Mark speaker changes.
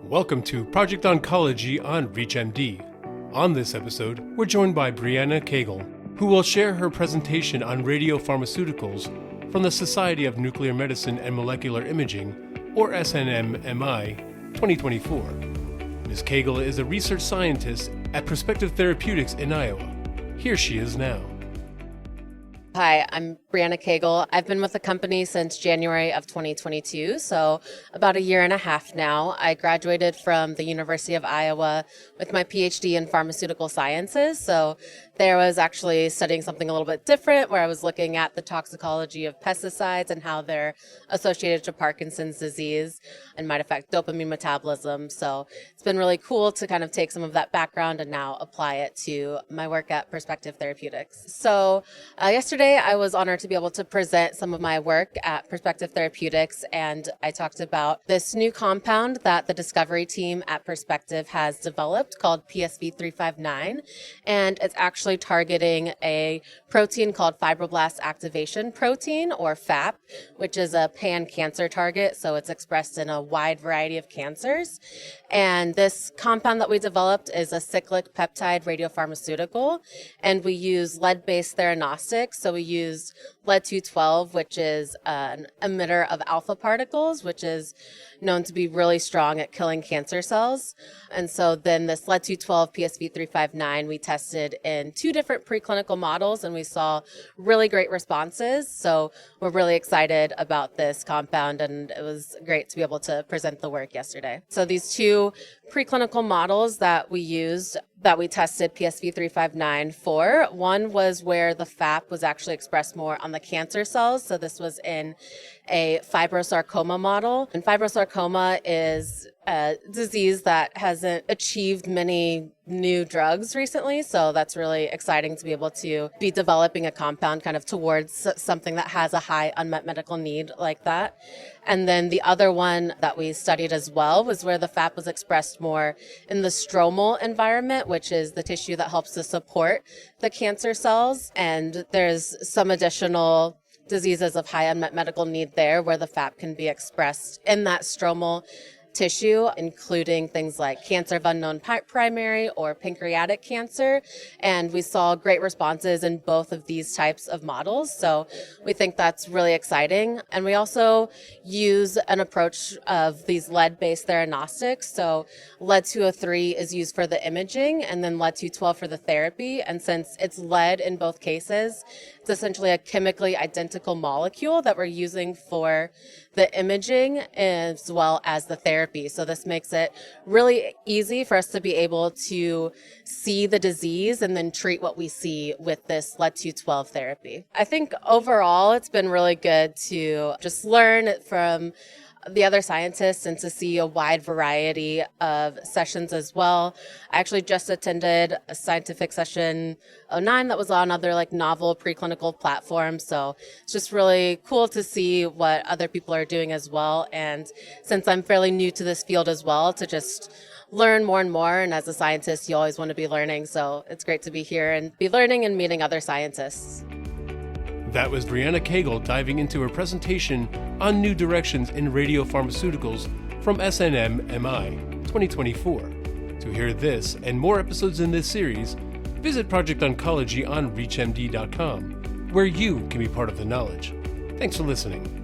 Speaker 1: Welcome to Project Oncology on ReachMD. On this episode, we're joined by Brianna Cagle, who will share her presentation on radiopharmaceuticals from the Society of Nuclear Medicine and Molecular Imaging, or SNMMI, 2024. Ms. Cagle is a research scientist at Perspective Therapeutics in Iowa. Here she is now.
Speaker 2: Hi, I'm Brianna Cagle. I've been with the company since January of 2022, so about a year and a half now. I graduated from the University of Iowa with my PhD in pharmaceutical sciences, so there was actually studying something a little bit different where I was looking at the toxicology of pesticides and how they're associated to Parkinson's disease and might affect dopamine metabolism. So it's been really cool to kind of take some of that background and now apply it to my work at Perspective Therapeutics. So yesterday I was honored to be able to present some of my work at Perspective Therapeutics, and I talked about this new compound that the discovery team at Perspective has developed called PSV359, and it's actually targeting a protein called fibroblast activation protein, or FAP, which is a pan-cancer target, so it's expressed in a wide variety of cancers. And this compound that we developed is a cyclic peptide radiopharmaceutical, and we use lead-based theranostics. So we use lead-212, which is an emitter of alpha particles, which is known to be really strong at killing cancer cells. And so then this lead-212 PSV359 we tested in 2 different preclinical models, and we saw really great responses. So we're really excited about this compound, and it was great to be able to present the work yesterday. So these 2 preclinical models that we used, that we tested PSV359 for, one was where the FAP was actually expressed more on the cancer cells. So this was in a fibrosarcoma model. And fibrosarcoma is a disease that hasn't achieved many new drugs recently. So that's really exciting to be able to be developing a compound kind of towards something that has a high unmet medical need like that. And then the other one that we studied as well was where the FAP was expressed more in the stromal environment, which is the tissue that helps to support the cancer cells. And there's some additional diseases of high unmet medical need there where the FAP can be expressed in that stromal tissue, including things like cancer of unknown primary or pancreatic cancer. And we saw great responses in both of these types of models. So we think that's really exciting. And we also use an approach of these lead-based theranostics. So lead-203 is used for the imaging and then lead-212 for the therapy. And since it's lead in both cases, it's essentially a chemically identical molecule that we're using for the imaging as well as the therapy. So this makes it really easy for us to be able to see the disease and then treat what we see with this lead-212 therapy. I think overall it's been really good to just learn from the other scientists and to see a wide variety of sessions as well. I actually just attended a scientific session 09 that was on other novel preclinical platforms. So it's just really cool to see what other people are doing as well. And since I'm fairly new to this field as well, to just learn more and more. And as a scientist, you always want to be learning. So it's great to be here and be learning and meeting other scientists.
Speaker 1: That was Brianna Cagle diving into her presentation on new directions in radiopharmaceuticals from SNMMI 2024. To hear this and more episodes in this series, visit Project Oncology on ReachMD.com, where you can be part of the knowledge. Thanks for listening.